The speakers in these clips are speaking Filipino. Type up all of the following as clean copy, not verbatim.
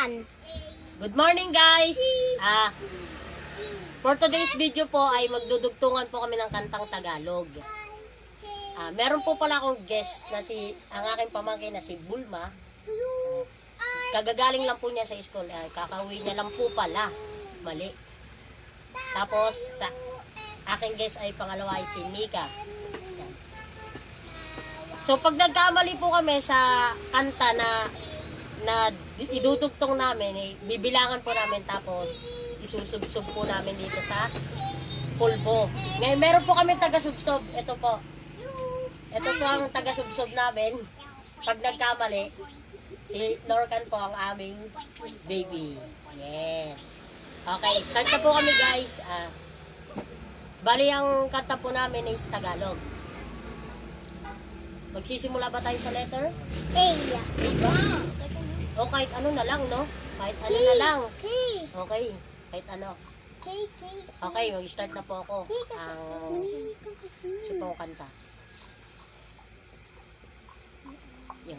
yan. Good morning guys! For today's video po ay magdudugtungan po kami ng kantang Tagalog. Meron po pala akong guest na ang aking pamangkin na si Bulma. Kagagaling lang po niya sa school. Kakauwi niya lang po pala. Mali. Tapos sa aking guest ay pangalawa ay si Nika. So pag nagkamali po kami sa kanta na idudugtong namin, bibilangan po namin tapos isusubsob po namin dito sa pulbo. Ngayon meron po kami taga-subsob. Ito po. Ito po ang taga-subsob namin. Pag nagkamali, si Lorcan po ang aming baby. Yes. Okay, start na po kami guys. Bali ang kanta po namin is Tagalog. Magsisimula ba tayo sa letter? A. A ba? O kahit ano na lang, no? Kahit ano na lang. K. Okay, kahit ano. K. Okay, mag-start na po ako. Isa po ang kanta. Yan.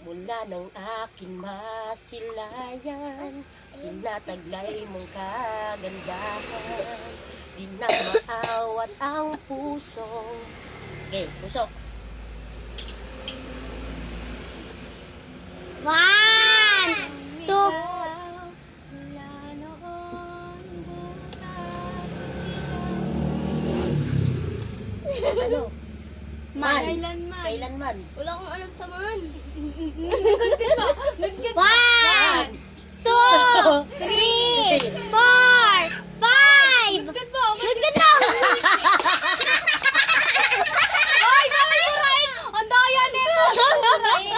Mula ng aking masilayan, tinataglay mong kagandahan, di na maawat ang puso. Okay, puso. 1, 2. Ano? Man. Kailanman. Kailanman. Wala akong alam sa man. 1, 2, 3, 4, 5. Good mo. Good na. Ay, sabi mo Ryan. Ang daya nito.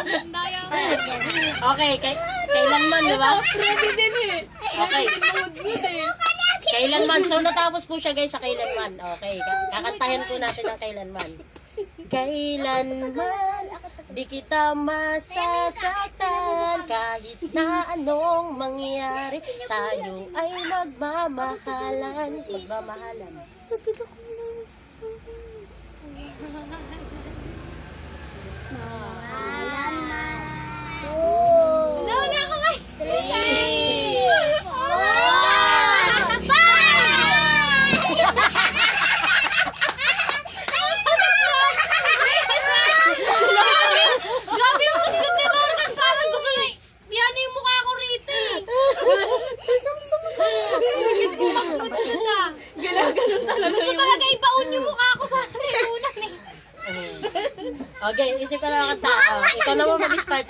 Ang daya mo. Okay, kailanman, di ba? Ready din eh. Okay. Good eh. Kailanman. So, natapos po siya guys sa kailanman. Okay, kakantahin po natin ang kailanman. Kailanman, di kita masasaktan. Kahit na anong mangyari, tayo ay magmamahalan. Magmamahalan. Nauna ako ba? 3, 4, 5. Grabe yung good ni Lorcan. Parang gusto na yan yung mukha ko rito eh. Good na. Galaganon talaga gusto talaga ibaon yung mukha ko sa unan eh. Okay, isip ka na kanta. Ikaw na mo mag-start.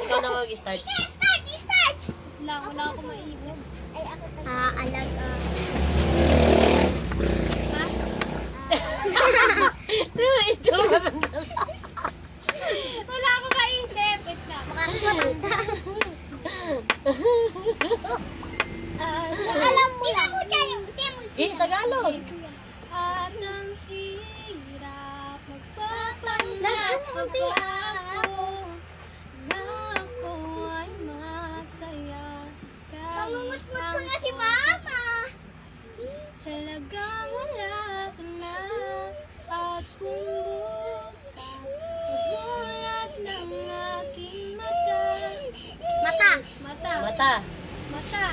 Wala akong maisip. Alag. Itsura man. Wala akong maisip. Wait na. Makakamatanda. Alam mo lang. Tagalog. At ang hirap magpapanggap Lahat ako na ako ay masaya. Pangungut-ngut ko na si Mama. Talagang wala ka na. At kung bukas magulat ng aking mata. Mata. Mata.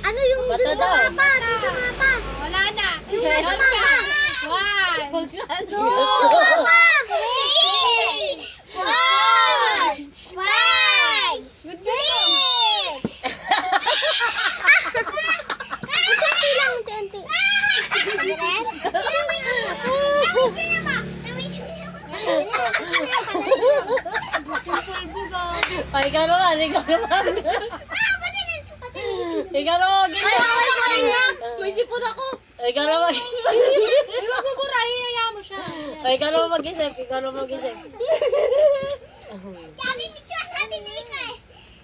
Ano yung Mata dun sa daw. mapa? Dun sa mapa. Wala na. Yung nasa mapa. 1, 2, 3, 4, 5, 6. Unti lang, unti. simple bugo. Ay, ikaw naman. Ikaw naman mag-isip. May sipon ako. Ikaw naman. Ay, wag mo burahin. Hayaan mo siya. Ay, ikaw naman mag-isip.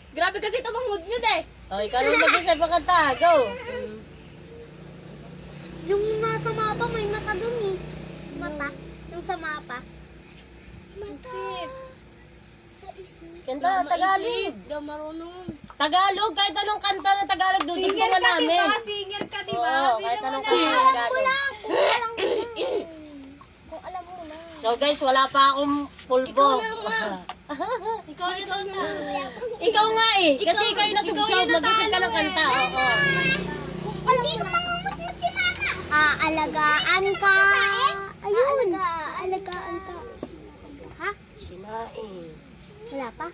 Grabe kasi ito bang mood nyo eh. Oh, ikaw naman mag-isip ang kanta. Go. Yung nasa mapa, may mata dun eh. Mata. Yung sa mapa. Isip. Kanta, Tagalog. Di ako marunong. Tagalog, kahit anong kanta na Tagalog, dudugtungan namin. Singer ka diba? Oo, kahit anong kanta na Tagalog. Kung alam mo na. So guys, wala pa akong pulbo. Ikaw na nga. Ikaw na to. Ikaw nga eh. Kasi ikaw yung nasubsob. Mag-isip ka ng kanta. Oo. Hindi ko mangungutmut si mama. Alagaan ka. Ayun. Alagaan ka. Ha? Sinaing. Wala pa?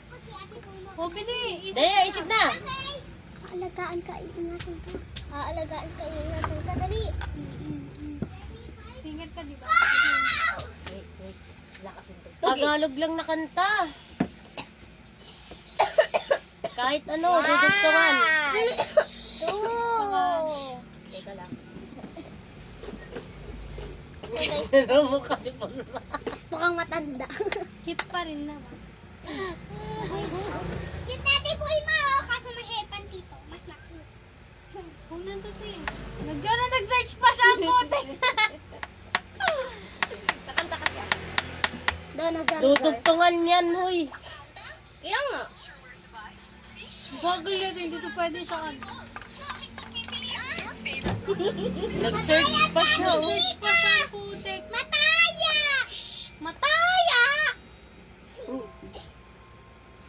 O, bili. Daya, isip na. Alagaan ka, iingatan ka. Alagaan ka, iingatan ka. Dali. Singer ka, di ba? Wait. Lakas yung tugtog. Tagalog lang na kanta. Kahit ano, dudugtungan. Teka lang. Ano mo kami pa Mukhang matanda. Hit pa rin naman. Yung dati po ima, kaso mahepan dito. Mas makit. Kung nandito eh. Nag-search pa siya ang puti. Kakanta kasi ako. Doon na Zanzar. dudugtungan yan, huy. Kaya nga. Bagal yun, hindi to pwede sa ano. Nag-search pa siya. Oh. Nag-search pa siya ang putik. Mataya! Mataya!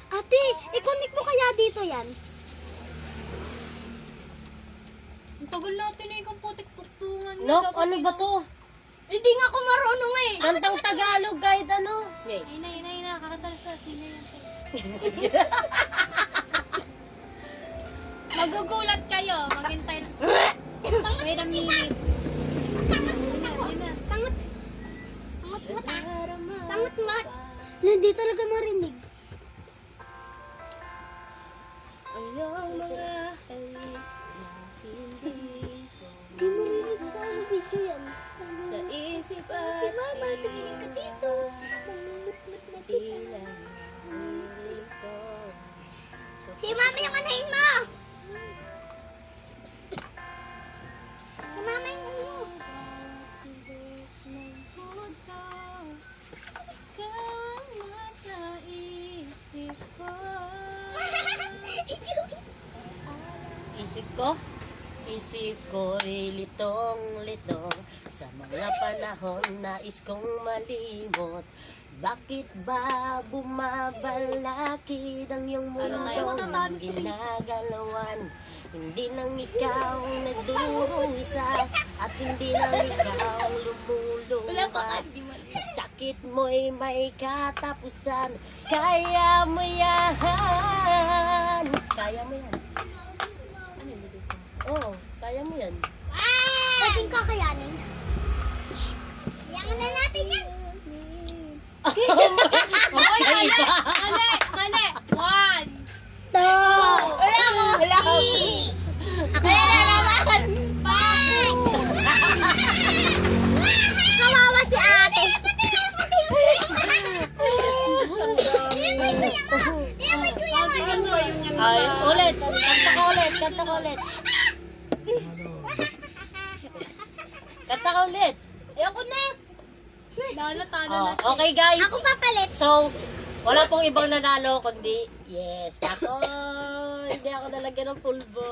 Ate, i-connect mo kaya dito yan? Ang tagal natin eh kung putik tuktungan. Nok, ano ba to? Hindi nga ako marunong eh. Kantang Tagalog, kahit ano. Yay. Ina. Kakanta na siya. Sino yan? Sige. Magugulat kayo. Maghintay na. Wait a minute. Yun na. Tangot. Tangot nga. Hindi talaga marinig. Ayaw mga halik na Hindi marinig sa video yan. sa isip Si at mama, tumingin ka dito. Mamumutmut na kita. Si mama yung anahin mo. Si mama yung ano mo. Puso, kama sa isip ko. Isip ko'y litong-litong sa mga panahon nais kong malimot. Bakit ba bumabalakid ang iyong mundong ginagalawan? Hindi lang ikaw ang nagdurusa at hindi lang ikaw ang lumulukat. Sakit mo'y may katapusan. Kaya mo yan. Kaya mo yan. Oo, kaya mo yan. Pwedeng kakayanin. Iyangan na natin yan. Mali! One! Wala ko. Ako na naman. Five. Kawawa si ate. Ay, ulit. Kanta ka ulit. Kanta ka ulit. Ayoko na. Talo Oh, na siya. okay guys. Ako papalit. So, wala pong ibang nanalo kundi yes. Ako, hindi ako nalagyan ng pulbo.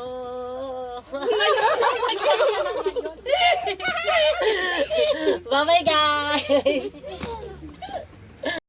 Bye-bye guys.